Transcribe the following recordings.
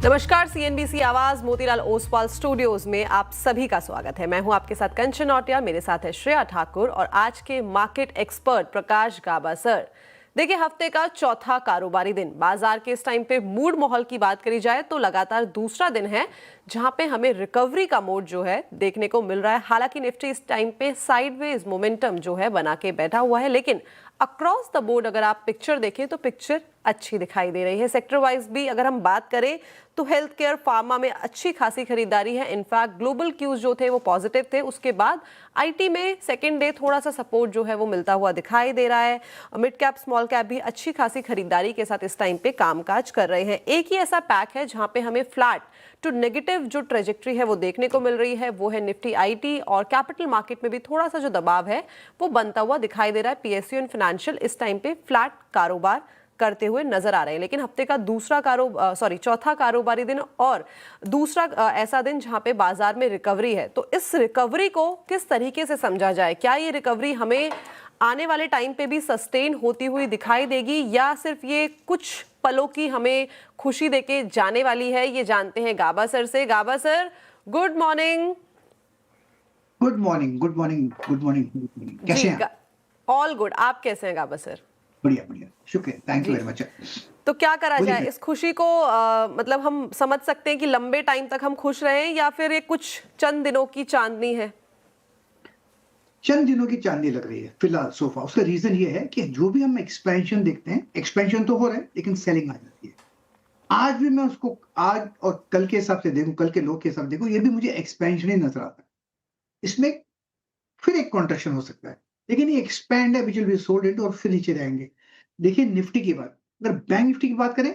नमस्कार, सीएनबीसी आवाज मोतीलाल ओसवाल स्टूडियोज में आप सभी का स्वागत है। मैं हूं आपके साथ कंचन नौटियाल, मेरे साथ है श्रेया ठाकुर और आज के मार्केट एक्सपर्ट प्रकाश गाबा सर। देखिए, हफ्ते का चौथा कारोबारी दिन, बाजार के इस टाइम पे मूड माहौल की बात करी जाए तो लगातार दूसरा दिन है जहां पे हमें रिकवरी का मोड जो है देखने को मिल रहा है। हालांकि निफ्टी इस टाइम पे साइडवेज मोमेंटम जो है बना के बैठा हुआ है, लेकिन अक्रॉस द बोर्ड अगर आप पिक्चर देखें तो पिक्चर अच्छी दिखाई दे रही है। सेक्टर वाइज भी अगर हम बात करें तो हेल्थ केयर, फार्मा में अच्छी खासी खरीदारी है। इनफैक्ट ग्लोबल क्यूज जो थे वो पॉजिटिव थे। उसके बाद आईटी में सेकेंड डे थोड़ा सा सपोर्ट जो है वो मिलता हुआ दिखाई दे रहा है। मिड कैप, स्मॉल कैप भी अच्छी खासी खरीदारी के साथ इस टाइम पे कामकाज कर रहे हैं। एक ही ऐसा पैक है जहां पे हमें फ्लैट टू नेगेटिव जो ट्रेजेक्ट्री है वो देखने को मिल रही है, वो है निफ्टी आईटी। और कैपिटल मार्केट में भी थोड़ा सा जो दबाव है वो बनता हुआ दिखाई दे रहा है। पीएसयू एंड फाइनेंशियल इस टाइम पे फ्लैट कारोबार करते हुए नजर आ रहे हैं। लेकिन हफ्ते का चौथा कारोबारी दिन और दूसरा ऐसा दिन जहां पे बाजार में रिकवरी है, तो इस रिकवरी को किस तरीके से समझा जाए? क्या ये रिकवरी हमें आने वाले टाइम पे भी सस्टेन होती हुई दिखाई देगी या सिर्फ ये कुछ पलों की हमें खुशी देके जाने वाली है? ये जानते हैं गाबा सर से। Gaba sir, good morning. Good morning, good morning, good morning. कैसे हैं? All good. आप कैसे हैं गाबा सर? बढ़िया बढ़िया, शुक्रिया, थैंक यू वेरी मच। तो क्या करा जाए इस खुशी को? मतलब हम समझ सकते हैं कि लंबे टाइम तक हम खुश रहें या फिर ये कुछ चंद दिनों की चांदनी है? चंद दिनों की चांदनी लग रही है फिलहाल सोफा। उसका रीजन ये है कि जो भी हम एक्सपेंशन देखते हैं, एक्सपेंशन तो हो रहा है लेकिन सेलिंग आ जाती है। आज भी मैं उसको आज और कल के हिसाब से देखूं, कल के लो के हिसाब से देखूं, ये भी मुझे एक्सपेंशन ही नजर आता है। इसमें फिर एक कॉन्ट्रेक्शन हो सकता है, लेकिन ये एक्सपैंड है, which will be sold into, और फिर नीचे जाएंगे। देखिए निफ्टी की बात, अगर बैंक निफ्टी की बात करें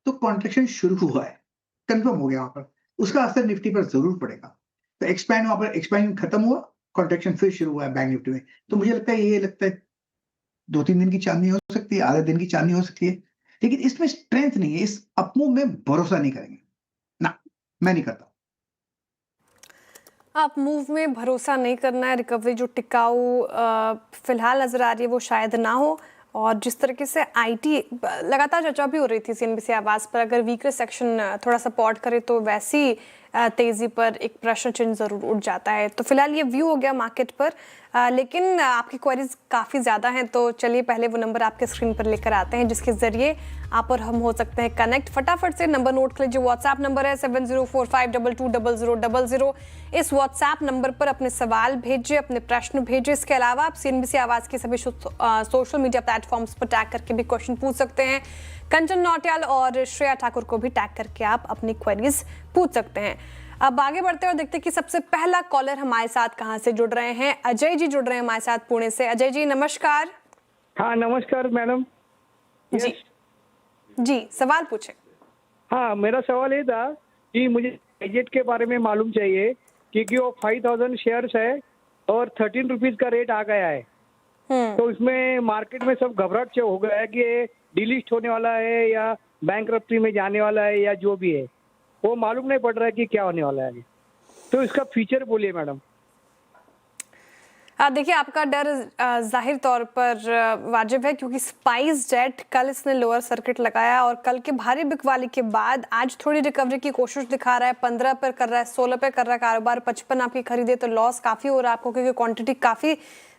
तो कॉन्ट्रेक्शन शुरू हुआ है, कंफर्म हो गया वहां पर, उसका असर निफ्टी पर जरूर पड़ेगा। तो एक्सपैंड, वहां पर एक्सपैंड खत्म हुआ, कॉन्ट्रेक्शन फिर शुरू हुआ है बैंक निफ्टी में। तो मुझे लगता है 2-3 दिन की चांदनी हो सकती है, आधे दिन की चांदनी हो सकती है, लेकिन इसमें स्ट्रेंथ नहीं है। इस अपमूव में भरोसा नहीं करेंगे ना, मैं नहीं करता। आप मूव में भरोसा नहीं करना है। रिकवरी जो टिकाऊ फिलहाल नजर आ रही है वो शायद ना हो। और जिस तरीके से आईटी लगातार चर्चा भी हो रही थी सीएनबीसी आवाज पर, अगर वीकर सेक्शन थोड़ा सपोर्ट करे तो वैसी तेजी पर एक प्रश्न चिन्ह जरूर उठ जाता है। तो फिलहाल ये व्यू हो गया मार्केट पर, लेकिन आपकी क्वेरीज काफ़ी ज़्यादा हैं, तो चलिए पहले वो नंबर आपके स्क्रीन पर लेकर आते हैं जिसके ज़रिए आप और हम हो सकते हैं कनेक्ट। फटाफट से नंबर नोट कर लीजिए। व्हाट्सएप नंबर है 7045220000। इस व्हाट्सएप नंबर पर अपने सवाल भेजिए, अपने प्रश्न भेजिए। इसके अलावा आप सीएनबीसी आवाज़ की सभी सोशल मीडिया प्लेटफॉर्म्स पर टैग करके भी क्वेश्चन पूछ सकते हैं। कंचन नौटियाल और श्रेया ठाकुर को भी टैग करके आप अपनी क्वेरीज पूछ सकते हैं। अब आगे बढ़ते हैं और देखते हैं कि सबसे पहला कॉलर हमारे साथ कहां से जुड़ रहे हैं। अजय जी जुड़ रहे हैं हमारे साथ पुणे से। अजय जी नमस्कार। हाँ नमस्कार मैडम। जी जी, सवाल पूछे। हाँ, मेरा सवाल ये था कि मुझे बजट के बारे में मालूम चाहिए, क्योंकि वो 5000 शेयर्स है और 13 रुपीज का रेट आ गया है। तो इसमें मार्केट में सब घबराहट हो गया है कि डिलिस्ट होने वाला है या बैंकरप्सी में जाने वाला है या जो भी है, वो मालूम नहीं पड़ रहा है कि क्या होने वाला है। तो इसका फीचर बोलिए मैडम। देखिए, आपका डर जाहिर तौर पर वाजिब है, क्योंकि स्पाइस जेट कल इसने लोअर सर्किट लगाया और कल के भारी बिकवाली के बाद आज थोड़ी रिकवरी की कोशिश दिखा रहा है। 15 पर कर रहा है, 16 पे कर रहा है कारोबार। 55 आपकी खरीदे तो लॉस काफ़ी हो रहा है आपको, क्योंकि क्वांटिटी काफ़ी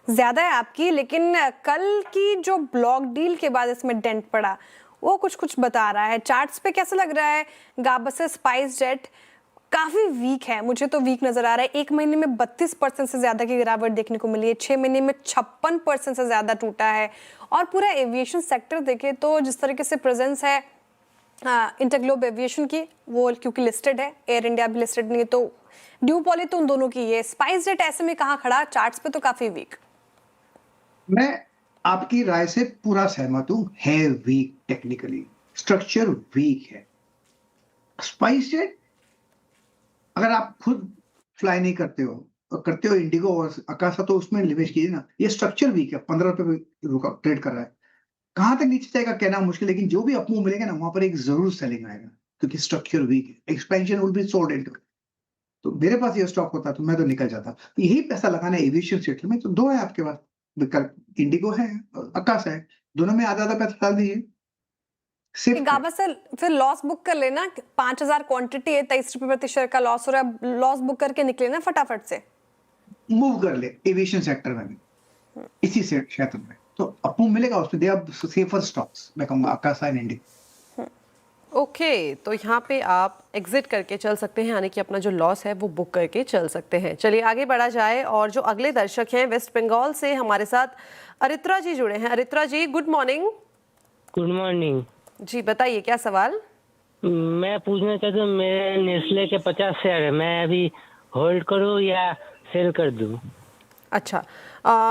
ज़्यादा है आपकी। लेकिन कल की जो ब्लॉक डील के बाद इसमें डेंट पड़ा वो कुछ बता रहा है। चार्ट्स पे कैसा लग रहा है गाबा से? स्पाइस जेट काफी वीक है, मुझे तो वीक नजर आ रहा है। एक महीने में 32% से ज्यादा की गिरावट देखने को मिली है, 6 महीने में 56% से ज्यादा टूटा है। और पूरा एविएशन सेक्टर देखे तो जिस तरीके से प्रेजेंस है इंटरग्लोब एविएशन की, वो क्योंकि लिस्टेड है, एयर इंडिया भी लिस्टेड नहीं है, तो ड्यू पॉली तो उन दोनों की है। स्पाइस जेट ऐसे में कहाँ खड़ा? चार्ट्स पे तो काफी वीक। मैं आपकी राय से पूरा सहमत हूं। है वीक, टेक्निकली स्ट्रक्चर वीक है। स्पाइस जेट, अगर आप खुद फ्लाई नहीं करते हो और करते हो इंडिगो और अकाशा, तो उसमें निवेश कीजिए ना। ये स्ट्रक्चर वीक है, 15 रुपए रुका ट्रेड कर रहा है। कहां तक नीचे जाएगा कहना मुश्किल, लेकिन जो भी अपमूव मिलेगा ना, वहां पर एक जरूर सेलिंग आएगा, क्योंकि स्ट्रक्चर वीक है। Expansion will be sold into. तो मेरे पास ये स्टॉक होता तो मैं तो निकल जाता। तो यही पैसा लगाना है एविएशन सेक्टर में, तो दो है आपके पास विकल्प, इंडिगो है और आकाश है। दोनों में आधा आधा पैसा डाल दीजिए। सिर्फ गाबा सर फिर लॉस बुक कर लेना, 5,000 क्वांटिटी है, 23 रुपए प्रति शेयर का लॉस हो रहा है, लॉस बुक करके निकले ना फटाफट से। मूव कर ले एविएशन सेक्टर में भी, इसी क्षेत्र में, तो आपको मिलेगा उसमें। दे आर सेफर स्टॉक्स, मैं कहूंगा आकाशा एंड इंडिया। ओके, तो यहाँ पे आप एग्जिट करके चल सकते हैं, यानी कि अपना जो लॉस है वो बुक करके चल सकते हैं। चलिए आगे बढ़ा जाए, और जो अगले दर्शक हैं वेस्ट बंगाल से हमारे साथ अरित्रा जी जुड़े हैं। अरित्रा जी, गुड मॉर्निंग। गुड मॉर्निंग जी बताइए क्या सवाल। मैं पूछना चाहता हूँ, मेरे नेस्ले के 50 शेयर है, मैं अभी होल्ड करूँ या सेल कर दूँ? अच्छा,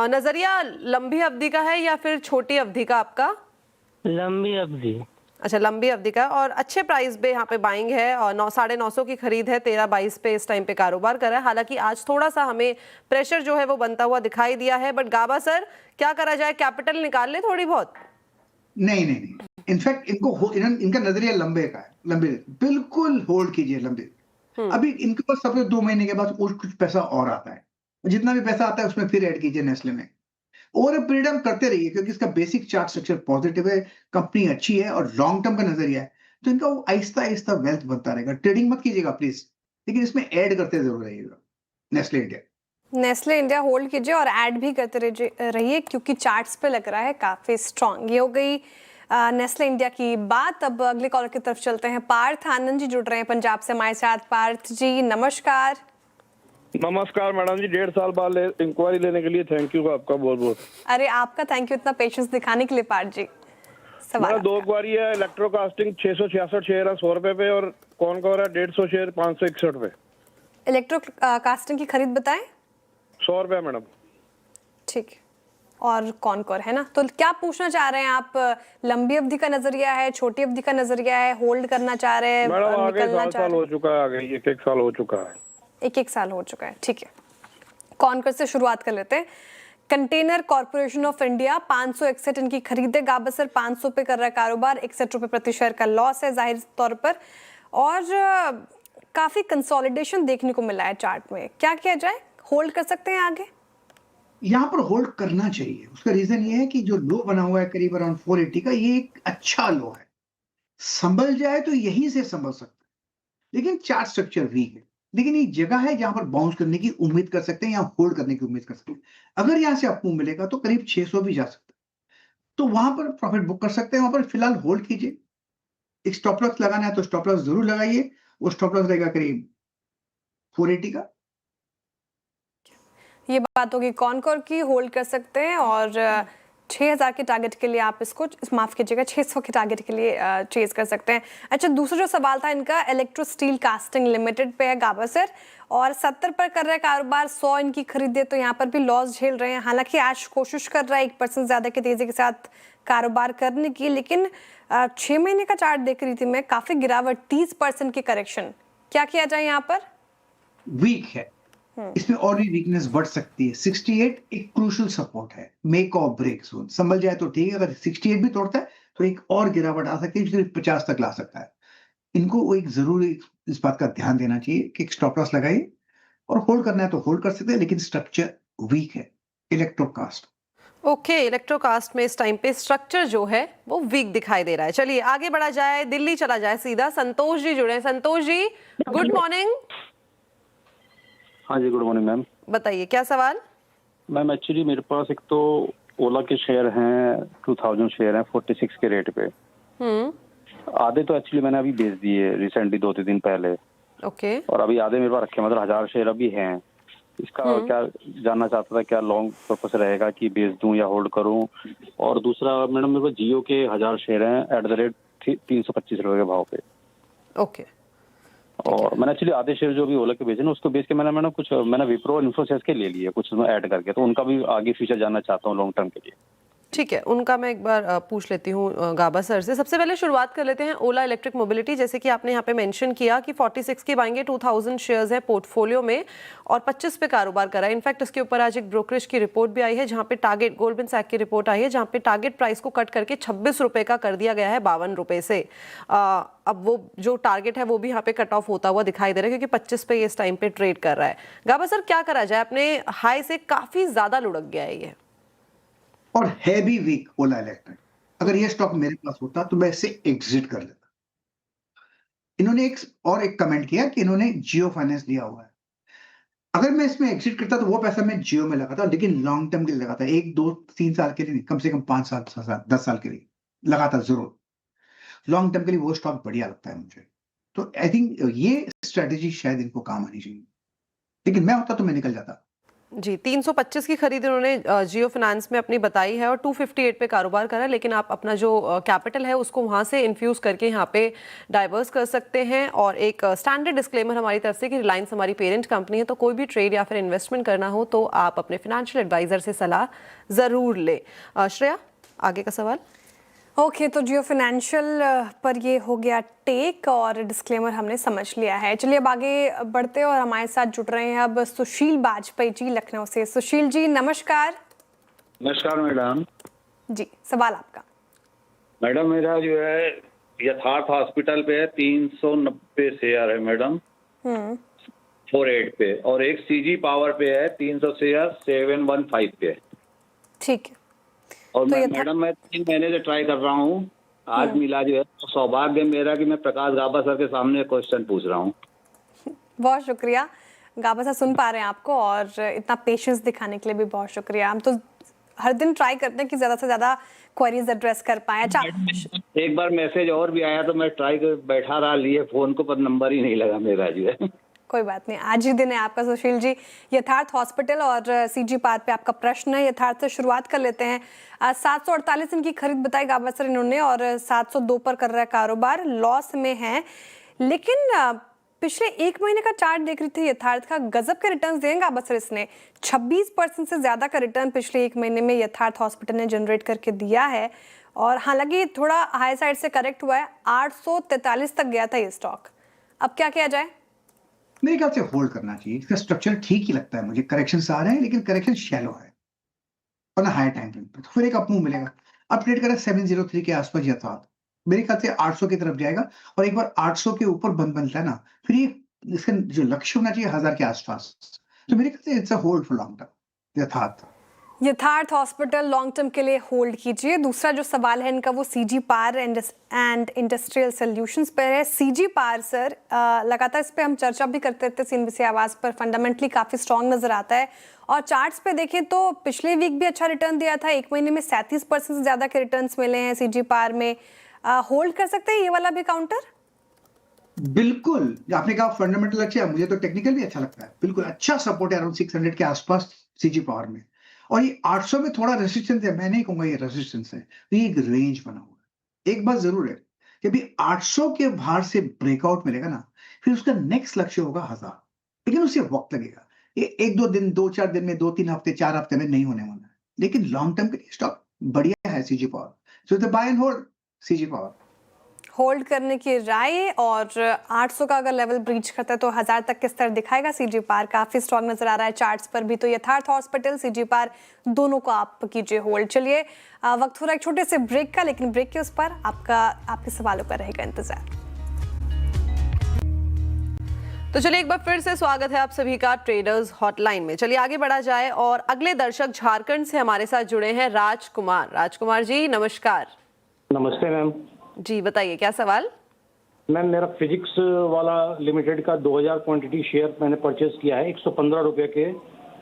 नजरिया लंबी अवधि का है या फिर छोटी अवधि का आपका? लंबी अवधि। अच्छा, लंबी अवधि का, और अच्छे प्राइस पे यहाँ पे बाइंग है, और 900-950 की खरीद है, 13-22 पे इस टाइम पे कारोबार कर रहा है। हालांकि आज थोड़ा सा हमें प्रेशर जो है वो बनता हुआ दिखाई दिया है, बट गाबा सर क्या करा जाए, कैपिटल निकाल ले थोड़ी बहुत? नहीं नहीं नहीं, इनफैक्ट इनका नजरिया लंबे का है, लंबे बिल्कुल होल्ड कीजिए लंबे। अभी इनके पास सब 2 महीने के बाद कुछ पैसा और आता है, जितना भी पैसा आता है उसमें फिर ऐड कीजिए नेस्ले में, और पीरियड हम करते रहिए, क्योंकि इसका बेसिक चार्ट स्ट्रक्चर पॉजिटिव है, कंपनी अच्छी है और लॉन्ग टर्म का नजरिया है, तो इनका वो आहिस्ता आहिस्ता वेल्थ बनता रहेगा। ट्रेडिंग मत कीजिएगा प्लीज, लेकिन इसमें ऐड करते जरूर रहिएगा Nestle India. Nestle India hold कीजिए और ऐड भी करते रहिए, क्योंकि चार्ट्स पे लग रहा है काफी स्ट्रांग। ये हो गई नेस्ले इंडिया की बात। अब अगले कॉलर की तरफ चलते हैं। पार्थ आनंद जी जुड़ रहे हैं पंजाब से हमारे साथ। पार्थ जी नमस्कार। नमस्कार मैडम जी, 1.5 साल बाद इंक्वायरी लेने के लिए थैंक यू आपका बहुत बहुत। अरे आपका थैंक यू इतना पेशेंस दिखाने के लिए। पार्थ जी सवाल मेरा 2 इंक्वायरी है। इलेक्ट्रोकास्टिंग 666 शेयर है 100 रुपए पे, और कौन है 150 शेयर 561 पे। इलेक्ट्रो कास्टिंग की खरीद बताएं। 100 रुपए मैडम। ठीक, और कौन है ना, तो क्या पूछना चाह रहे हैं आप? लंबी अवधि का नजरिया है, छोटी अवधि का नजरिया है, होल्ड करना चाह रहे हैं, मैडम आगे निकलना चाह साल रहे हो चुका है, आगे 1 साल हो चुका है। 1 साल हो चुका है। ठीक है, कॉनकर से शुरुआत कर लेते हैं। कंटेनर कॉर्पोरेशन ऑफ इंडिया 561 इनकी खरीद है। गाबा सर 500 पे कर रहा है कारोबार, 61 रुपए प्रति शेयर का लॉस है जाहिर तौर पर, और काफी कंसोलिडेशन देखने को मिला है चार्ट में। क्या किया जाए, होल्ड कर सकते हैं आगे? यहाँ पर होल्ड करना चाहिए। उसका रीजन ये है कि जो लो बना हुआ है करीब अराउंड 480 का, ये एक अच्छा लो है, संभल जाए तो यहीं से संभल सकता है, लेकिन चार्ट स्ट्रक्चर वीक है। लेकिन एक जगह है जहां पर बाउंस करने की उम्मीद कर सकते हैं या होल्ड करने की उम्मीद कर सकते हैं। अगर यहां से आपको मिलेगा तो करीब 600 भी जा सकता है, तो वहां पर प्रॉफिट बुक कर सकते हैं। वहां पर फिलहाल होल्ड कीजिए। एक स्टॉप लॉस लगाना है तो स्टॉप लॉस जरूर लगाइए, वो स्टॉप लॉस रहेगा करीब 480 का। ये बात होगी कॉनकोर की, होल्ड कर सकते हैं, और 6,000 के टारगेट के लिए आप इसको माफ कीजिएगा 600 के टारगेट के लिए चेज कर सकते हैं। अच्छा, दूसरा जो सवाल था इनका इलेक्ट्रो स्टील कास्टिंग लिमिटेड पे है गाबा सर, और 70 पर कर रहे हैं कारोबार, 100 इनकी खरीद है, तो यहाँ पर भी लॉस झेल रहे हैं। हालांकि आज कोशिश कर रहा है 1% ज्यादा की तेजी के साथ कारोबार करने की, लेकिन 6 महीने का चार्ट देख रही थी मैं, काफी गिरावट, 30% की करेक्शन। क्या किया जाए यहाँ पर? वीक है, इसमें और भी वीकनेस बढ़ सकती है। 68 एक क्रूशियल सपोर्ट है, मेक और ब्रेक जोन। संभल जाए तो ठीक है, अगर 68 भी तोड़ता है तो एक और गिरावट आ सकती है, जो 50 तक ला सकता है। इनको एक जरूर इस बात का ध्यान देना चाहिए कि एक स्टॉप लॉस लगाइए, और होल्ड करना है तो होल्ड कर सकते हैं, लेकिन स्ट्रक्चर वीक है इलेक्ट्रोकास्ट। ओके, इलेक्ट्रोकास्ट में इस टाइम पे स्ट्रक्चर जो है वो वीक दिखाई दे रहा है। चलिए आगे बढ़ा जाए, दिल्ली चला जाए सीधा। संतोष जी जुड़े हैं। Santosh ji good morning. हाँ जी, गुड मॉर्निंग मैम। बताइए क्या सवाल। मैम एक्चुअली मेरे पास एक तो ओला के शेयर हैं, 2000 शेयर हैं 46 के रेट पे। आधे तो एक्चुअली मैंने अभी बेच दिए रिसेंटली 2-3 दिन पहले। ओके, और अभी आधे मेरे पास रखे, मतलब 1000 शेयर अभी हैं। इसका क्या जानना चाहता था, क्या लॉन्ग पर्पस रहेगा कि बेच दूं या होल्ड करूं? और दूसरा मैडम, मेरे पास जियो के 1000 शेयर हैं एट द रेट 325 रुपए के भाव पे। ओके, और मैंने एक्चुअली आधे शेयर जो भी ओला के बेचे ना, उसको बेच के मैंने विप्रो और इन्फोसिस के ले लिए कुछ उसमें ऐड करके, तो उनका भी आगे फ्यूचर जानना चाहता हूँ लॉन्ग टर्म के लिए। ठीक है, उनका मैं एक बार पूछ लेती हूँ गाबा सर से। सबसे पहले शुरुआत कर लेते हैं ओला इलेक्ट्रिक मोबिलिटी। जैसे कि आपने यहाँ पे मेंशन किया कि 46 की बाएंगे, 2000 शेयर्स है पोर्टफोलियो में, और 25 पे कारोबार करा है। इनफैक्ट इसके ऊपर आज एक ब्रोकरेज की रिपोर्ट भी आई है, जहाँ पे टारगेट, गोल्डमैन सैक की रिपोर्ट आई है, जहाँ पे टारगेट प्राइस को कट करके 26 रुपए का कर दिया गया है 52 रुपए से। अब वो जो टारगेट है वो भी यहाँ पे कट ऑफ होता हुआ दिखाई दे रहा है, क्योंकि 25 पे ये इस टाइम पे ट्रेड कर रहा है। गाबा सर क्या करा जाए, अपने हाई से काफी ज्यादा लुढ़क गया है ये, और है भी वीक ओला इलेक्ट्रिक। अगर ये स्टॉक मेरे पास होता तो मैं इससे एग्जिट कर लेता। इन्होंने एक कमेंट किया कि इन्होंने जियो फाइनेंस लिया हुआ है। अगर मैं इसमें एग्जिट करता तो वो पैसा मैं जियो में लगाता, लेकिन लॉन्ग टर्म के लिए लगाता, 1 2 3 साल के लिए नहीं, कम से कम 5 साल 6 साल 10 साल के लिए लगाता जरूर। लॉन्ग टर्म के लिए वो स्टॉक बढ़िया लगता है मुझे। तो आई थिंक ये स्ट्रेटेजी शायद इनको काम आनी चाहिए, लेकिन मैं होता तो मैं निकल जाता। जी, 325 की खरीद इन्होंने जियो फाइनेंस में अपनी बताई है और 258 पे कारोबार करा, लेकिन आप अपना जो कैपिटल है उसको वहां से इन्फ्यूज करके यहाँ पे डाइवर्स कर सकते हैं। और एक स्टैंडर्ड डिस्क्लेमर हमारी तरफ से कि रिलायंस हमारी पेरेंट कंपनी है, तो कोई भी ट्रेड या फिर इन्वेस्टमेंट करना हो तो आप अपने फाइनेंशियल एडवाइजर से सलाह ज़रूर लें। श्रेया, आगे का सवाल। ओके, तो जियो फाइनेंशियल पर ये हो गया टेक और डिस्क्लेमर हमने समझ लिया है। चलिए अब आगे बढ़ते हैं और हमारे साथ जुड़ रहे हैं अब सुशील बाजपेयी जी लखनऊ से। सुशील जी नमस्कार। नमस्कार मैडम। जी, सवाल आपका। मैडम मेरा जो है यथार्थ हॉस्पिटल पे है 390 शेयर है मैडम 48 पे, और एक सीजी पावर पे है 300 शेयर 715 पे है। ठीक है, और तो मैडम मैं 3 महीने से ट्राई कर रहा हूँ, आज मिला जो है, तो सौभाग्य मेरा कि मैं प्रकाश गाबा सर के सामने क्वेश्चन पूछ रहा हूँ। बहुत शुक्रिया। गाबा साहब सुन पा रहे हैं आपको और इतना पेशेंस दिखाने के लिए भी बहुत शुक्रिया। हम तो हर दिन ट्राई करते हैं कि ज्यादा से ज्यादा क्वेरीज एड्रेस कर पाए। अच्छा, एक बार मैसेज और भी आया तो मैं ट्राई कर बैठा रहा लिए फोन को, पर नंबर ही नहीं लगा मेरा जो है। कोई बात नहीं, आज ही दिन है आपका सुशील जी। यथार्थ हॉस्पिटल और सीजी पार्क पे आपका प्रश्न है। यथार्थ से शुरुआत कर लेते हैं। 748 इनकी खरीद बताई गाबा सर इन्होंने और 702 पर कर रहा है कारोबार, लॉस में है। लेकिन पिछले 1 महीने का चार्ट देख रही थी यथार्थ का, गजब के रिटर्न देंगे गाबा सर इसने। 26% से ज्यादा का रिटर्न पिछले 1 महीने में यथार्थ हॉस्पिटल ने जनरेट करके दिया है। और हालांकि थोड़ा हाई साइड से करेक्ट हुआ है, 843 तक गया था ये स्टॉक। अब क्या किया जाए? मेरे ख्याल से होल्ड करना चाहिए। इसका स्ट्रक्चर ठीक ही लगता है मुझे, करेक्शन आ रहे हैं लेकिन करेक्शन शैलो है और ना हाई टाइम फ्रेम पे, तो फिर एक अप मूव मिलेगा। अब ट्रेड करें 703 के आसपास यथार्थ, मेरे ख्याल से 800 की तरफ जाएगा और एक बार 800 के ऊपर बनता है ना, फिर ये इसका जो लक्ष्य होना चाहिए 1000 के आसपास। तो मेरे ख्याल से it's a hold for long term यथार्थ। यथार्थ हॉस्पिटल लॉन्ग टर्म के लिए होल्ड कीजिए। दूसरा जो सवाल है इनका वो CG power and industrial solutions पर है। सीजी पार सर लगातार इस पे हम चर्चा भी करते रहते सीएनबीसी आवाज पर, फंडामेंटली काफी स्ट्रांग नजर आता है और चार्ट्स पे देखें तो पिछले वीक भी अच्छा रिटर्न दिया था। 1 महीने में 37% से ज्यादा के रिटर्न्स मिले हैं सीजी पार में। होल्ड कर सकते हैं ये वाला भी काउंटर? बिल्कुल, आपने कहा फंडामेंटल अच्छा है, मुझे तो टेक्निकल भी अच्छा लगता है। बिल्कुल अच्छा सपोर्ट है अराउंड 600 के आसपास सीजी पावर में, और ये 800 में थोड़ा रेजिस्टेंस है। मैं नहीं कहूंगा ये रेजिस्टेंस है, तो ये एक रेंज बना हुआ है। एक बात जरूर है कि अभी 800 के बाहर से ब्रेकआउट मिलेगा ना, फिर उसका नेक्स्ट लक्ष्य होगा 1000, लेकिन उसे वक्त लगेगा। ये 1-2 दिन 2-4 दिन में 2-3 हफ्ते 4 हफ्ते में नहीं होने वाला है, लेकिन लॉन्ग टर्म के लिए स्टॉक बढ़िया है CG power. So the buy and hold CG power. Hold करने की राय, और 800 का अगर लेवल ब्रीच करता है तो 1000 तक के स्तर दिखाएगा सीजी पार। काफी स्ट्रांग नजर आ रहा है चार्ट्स पर भी। तो यथार्थ हॉस्पिटल सीजी पार दोनों को आप कीजिए होल्ड। चलिए वक्त हो रहा है एक छोटे से ब्रेक का, लेकिन ब्रेक के उस पर आपके सवालों का रहेगा इंतजार। तो चलिए एक बार फिर से स्वागत है आप सभी का ट्रेडर्स हॉटलाइन में। चलिए आगे बढ़ा जाए और अगले दर्शक झारखंड से हमारे साथ जुड़े हैं राजकुमार। राजकुमार जी नमस्कार। नमस्ते मैम जी, बताइए क्या सवाल। मैम मेरा फिजिक्स वाला लिमिटेड का 2000 क्वांटिटी शेयर मैंने परचेज किया है 115 रुपए के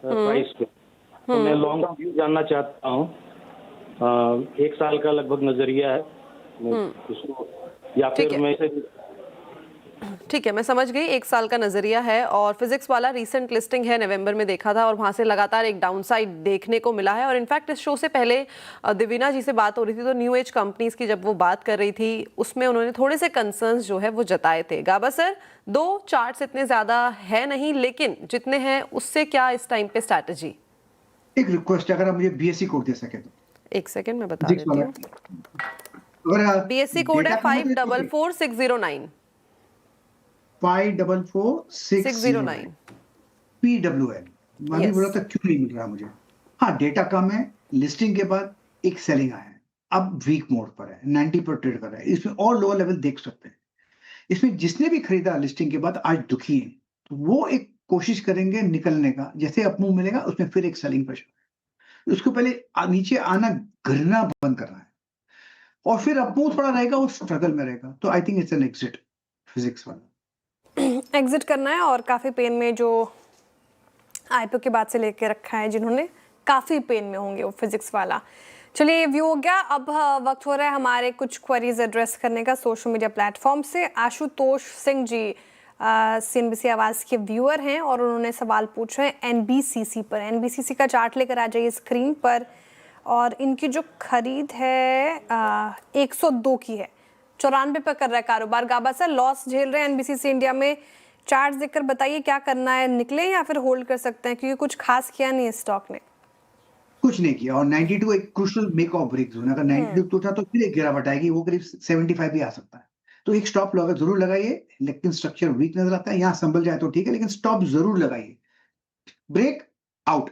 प्राइस पे। तो मैं लॉन्ग व्यू जानना चाहता हूँ। 1 साल का लगभग नजरिया है उसको, या फिर मैं इसे। ठीक है, मैं समझ गई। 1 साल का नजरिया है और फिजिक्स वाला रीसेंट लिस्टिंग है, नवंबर में देखा था और वहां से लगातार एक डाउनसाइड देखने को मिला है। और इनफैक्ट इस शो से पहले दिवीना जी से बात हो रही थी तो न्यू एज कंपनीज की जब वो बात कर रही थी उसमें उन्होंने थोड़े से कंसर्न्स जो है वो जताए थे। गाबा सर, 2 चार्ट्स इतने ज्यादा है नहीं, लेकिन जितने हैं उससे क्या इस टाइम पे स्ट्रैटेजी? एक रिक्वेस्ट, अगर आप मुझे बीएससी कोड दे सके तो। 1 सेकेंड में बता देती हूँ। बीएससी कोड है 544609 544609 PWL। मैं भी बोला था क्यों नहीं मिल रहा मुझे। हाँ, डेटा कम है, लिस्टिंग के बाद एक सेलिंग आया है, अब वीक मोड पर है, 90 पर ट्रेड कर रहा है। इसमें और लोअर लेवल देख सकते हैं। इसमें जिसने भी खरीदा लिस्टिंग के बाद आज दुखी है, तो वो एक कोशिश करेंगे निकलने का। जैसे अपमूव मिलेगा उसमें फिर एक सेलिंग प्रेशर, उसको पहले नीचे आना गिरना बंद करना है। और फिर अपो थोड़ा रहेगा, वो स्ट्रगल में रहेगा। तो I think it's an exit physics वाला। एग्जिट करना है और काफ़ी पेन में जो आईपीओ के बाद से लेके रखा है, जिन्होंने काफ़ी पेन में होंगे वो फिजिक्स वाला। चलिए, ये व्यू हो गया। अब वक्त हो रहा है हमारे कुछ क्वेरीज एड्रेस करने का सोशल मीडिया प्लेटफॉर्म से। आशुतोष सिंह जी CNBC आवाज़ के व्यूअर हैं और उन्होंने सवाल पूछा है NBCC पर। NBCC का चार्ट लेकर आ जाइए स्क्रीन पर। और इनकी जो खरीद है 102 की है, 94 पर कर रहा है कारोबार। गाबा सर, लॉस झेल रहे हैं NBCC इंडिया में। चार्ट देखकर बताइए क्या करना है, निकले या फिर होल्ड कर सकते हैं, क्योंकि कुछ खास किया नहीं स्टॉक ने। कुछ नहीं किया। और 92 एक क्रूशियल मेक और ब्रेक जोन, अगर 92 टूटा तो फिर एक गिरावट आएगी, वो करीब 75 भी आ सकता है। तो एक स्टॉप लगा जरूर लगाइए, लेकिन स्ट्रक्चर वीक नजर आता है। यहाँ संभल जाए तो ठीक है, लेकिन स्टॉप जरूर लगाइए। Break out.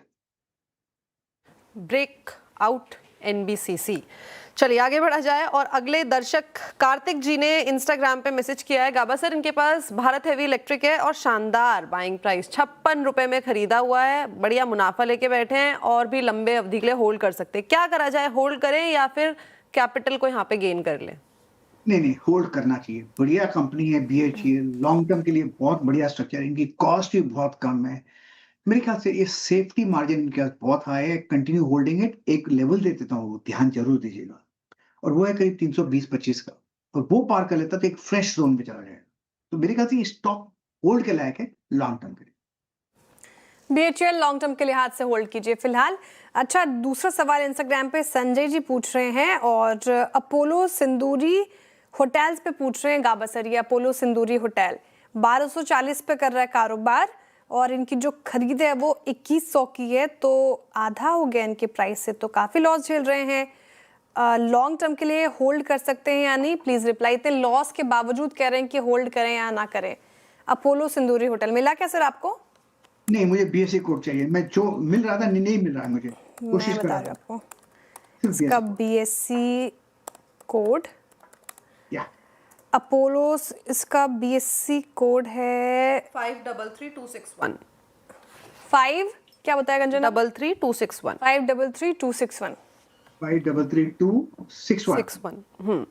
Break out NBCC। चलिए आगे बढ़ा जाए। और अगले दर्शक कार्तिक जी ने इंस्टाग्राम पे मैसेज किया है, गाबा सर इनके पास भारत हेवी इलेक्ट्रिक है और शानदार बाइंग प्राइस 56 रुपए में खरीदा हुआ है, बढ़िया मुनाफा लेके बैठे हैं और भी लंबे अवधि के लिए होल्ड कर सकते हैं। क्या करा जाए, होल्ड करें या फिर कैपिटल को यहाँ पे गेन कर लें? नहीं, होल्ड करना चाहिए। बढ़िया कंपनी है BHEL, लॉन्ग टर्म के लिए बहुत बढ़िया स्ट्रक्चर है, इनकी कॉस्ट भी बहुत कम है। मेरे ख्याल से ये सेफ्टी मार्जिन इनके पास बहुत हाई है। Continue holding it. एक लेवल दे देता हूँ, ध्यान जरूर दीजिएगा, और वो है करीब 320-25 का। और वो पार कर लेता तो एक फ्रेश जोन में चला जाएगा। तो मेरे ख्याल से ये स्टॉक होल्ड के लायक है लॉन्ग टर्म के लिए। BHEL लॉन्ग टर्म के लिहाज से होल्ड कीजिए फिलहाल। अच्छा, दूसरा सवाल इंस्टाग्राम पे संजय जी पूछ रहे हैं और अपोलो सिंदूरी होटल्स पे पूछ रहे हैं। गाबा सर, ये अपोलो सिंदूरी होटल 1240 पे कर रहा है कारोबार और इनकी जो खरीद है वो 2100 की है, तो आधा हो गया इनके प्राइस से, तो काफ़ी लॉस झेल रहे हैं। लॉन्ग टर्म के लिए होल्ड कर सकते हैं या नहीं, प्लीज़ रिप्लाई। इतने लॉस के बावजूद कह रहे हैं कि होल्ड करें या ना करें। अपोलो सिंदूरी होटल मिला क्या सर आपको? नहीं, मुझे BSE कोड चाहिए। मैं जो मिल रहा था नहीं मिल रहा है मुझे, कोशिश कर रहा हूं आपको इसका BSE कोड। या अपोलो, इसका BSE कोड है 533261। 5 क्या बताया गंजना? 33261। 533261। 533261।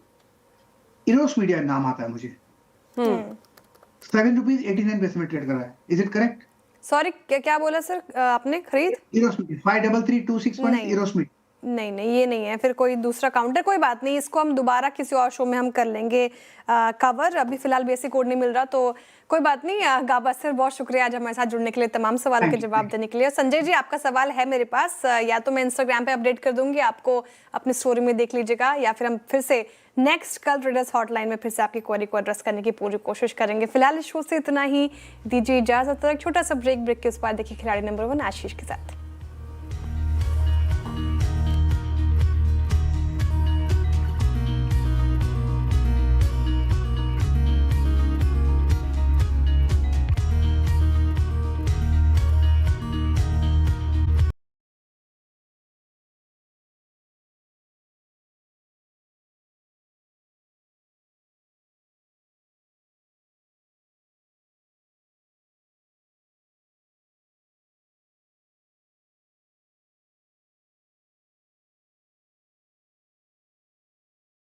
इरोस मीडिया नाम आता है मुझे। 7 रुपीज 89 पैसे में ट्रेड कर रहा है। Is it correct? सॉरी, क्या बोला सर आपने? खरीद इरोस मीडिया 533261 इरोस मीडिया। नहीं, ये नहीं है, फिर कोई दूसरा काउंटर। कोई बात नहीं, इसको हम दोबारा किसी और शो में हम कर लेंगे कवर। अभी फिलहाल BSE कोड नहीं मिल रहा, तो कोई बात नहीं। गाबा सर, बहुत शुक्रिया आज हमारे साथ जुड़ने के लिए, तमाम सवालों के जवाब देने के लिए। संजय जी, आपका सवाल है मेरे पास, या तो मैं इंस्टाग्राम पे अपडेट कर दूंगी, आपको अपनी स्टोरी में देख लीजिएगा, या फिर हम फिर से नेक्स्ट कल ट्रेडर्स हॉटलाइन में फिर से आपकी क्वेरी को एड्रेस करने की पूरी कोशिश करेंगे। फिलहाल इस शो से इतना ही, दीजिए इजाजत। एक छोटा सा ब्रेक के उस पर देखिए खिलाड़ी नंबर 1 आशीष के साथ।